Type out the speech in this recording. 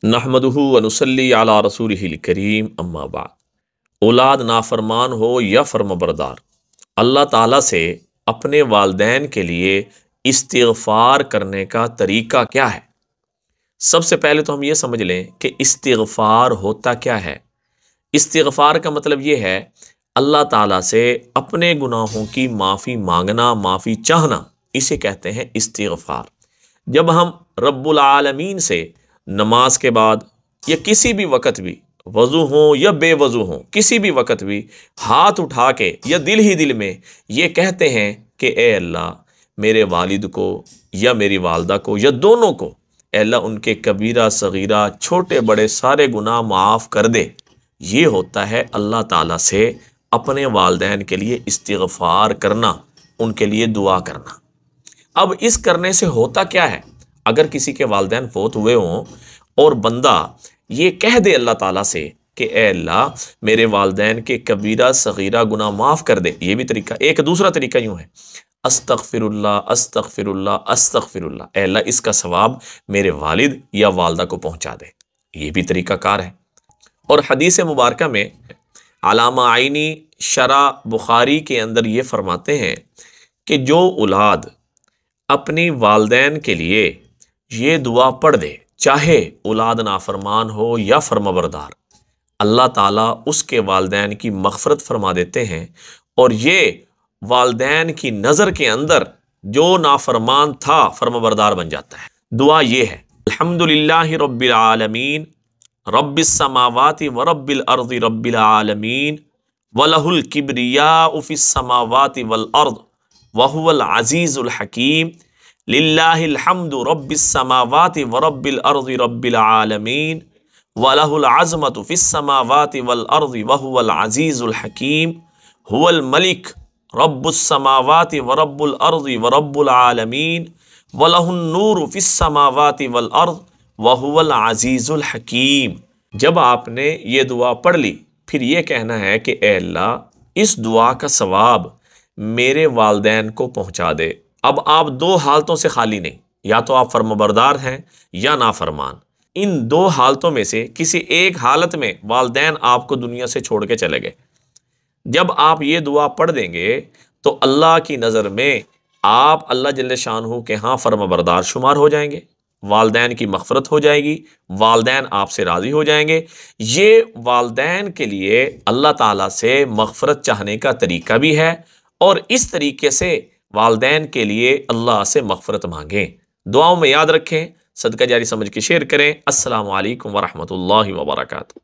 नहमदुहु व नुसल्ली अला रसूलिहिल करीम अम्मा बाद। औलाद नाफरमान हो या फर्माबरदार, अल्लाह ताला से अपने वालदैन के लिए इस्तिग़फ़ार करने का तरीका क्या है। सबसे पहले तो हम ये समझ लें कि इस्तिग़फ़ार होता क्या है। इस्तिग़फ़ार का मतलब ये है अल्लाह ताला से अपने गुनाहों की माफ़ी मांगना, माफ़ी चाहना, इसे कहते हैं इस्तिग़फ़ार। जब हम रब्बुल आलमीन से नमाज के बाद या किसी भी वक़्त भी, वज़ू हो या बेवज़ू हो, किसी भी वक़्त भी हाथ उठा के या दिल ही दिल में ये कहते हैं कि ए अल्लाह, मेरे वालिद को या मेरी वालदा को या दोनों को ए अल्लाह उनके कबीरा सगीरा छोटे बड़े सारे गुनाह माफ़ कर दे। ये होता है अल्लाह ताला से अपने वालदैन के लिए इस्तिग़फ़ार करना, उनके लिए दुआ करना। अब इस करने से होता क्या है, अगर किसी के वालदैन फ़ौत हुए हों और बंदा ये कह दे अल्लाह ताला से कि ए अल्लाह, मेरे वालदैन के कबीरा सगीरा गुनाह माफ़ कर दे। ये भी तरीका। एक दूसरा तरीका यूँ है, अस्तग़फ़िरुल्लाह अस्तग़फ़िरुल्लाह अस्तग़फ़िरुल्लाह, ए अल्लाह इसका सवाब मेरे वालिद या वालदा को पहुँचा दे। ये भी तरीक़ाकार है। और हदीस मुबारका में अलामा आइनी शरा बुखारी के अंदर ये फरमाते हैं कि जो औलाद अपनी वालदैन के लिए ये दुआ पढ़ दे, चाहे औलाद नाफरमान हो या फर्माबरदार, अल्लाह ताला उसके वालदैन की मग़फ़िरत फरमा देते हैं और ये वालदैन की नज़र के अंदर जो नाफरमान था फर्माबरदार बन जाता है। दुआ ये है, अल्हम्दुलिल्लाहि रब्बिल आलमीन रब्बिस समावाति व रब्बिल अर्ज़ि रब्बिल आलमीन वलहुल किब्रियाउ फ़िस समावाति वल अर्ज़ व हुवल अज़ीज़ुल हकीम लिल्लाहिल हम्दु रब्बिस समावाति व रब्बिल अर्ज़ि रब्बिल आलमीन वलहुल अज़मतु फ़िस समावाति वल अर्ज़ि व हुवल अज़ीज़ुल हकीम हुवल मलिक रब्बुस समावाति व रब्बुल अर्ज़ि व रब्बुल आलमीन वलहुन नूरु फ़िस समावाति वल अर्ज़ व हुवल अज़ीज़ुल हकीम। जब आपने ये दुआ पढ़ ली, फिर ये कहना है कि ए अल्लाह, इस दुआ का सवाब मेरे वालदैन को पहुँचा दे। अब आप दो हालतों से खाली नहीं, या तो आप फर्माबरदार हैं या नाफरमान। इन दो हालतों में से किसी एक हालत में वालदैन आपको दुनिया से छोड़ के चले गए। जब आप ये दुआ पढ़ देंगे तो अल्लाह की नज़र में आप अल्लाह जल्ले शानहू के यहाँ फर्माबरदार शुमार हो जाएंगे, वालदैन की मग़फ़िरत हो जाएगी, वालदैन आपसे राज़ी हो जाएंगे। ये वालदैन के लिए अल्लाह ताला से मग़फ़िरत चाहने का तरीका भी है और इस तरीके से वालदैन के लिए अल्लाह से मग़फ़िरत मांगें। दुआओं में याद रखें, सदका जारी समझ के शेयर करें। अस्सलामु अलैकुम व रहमतुल्लाहि व बरकातुहू।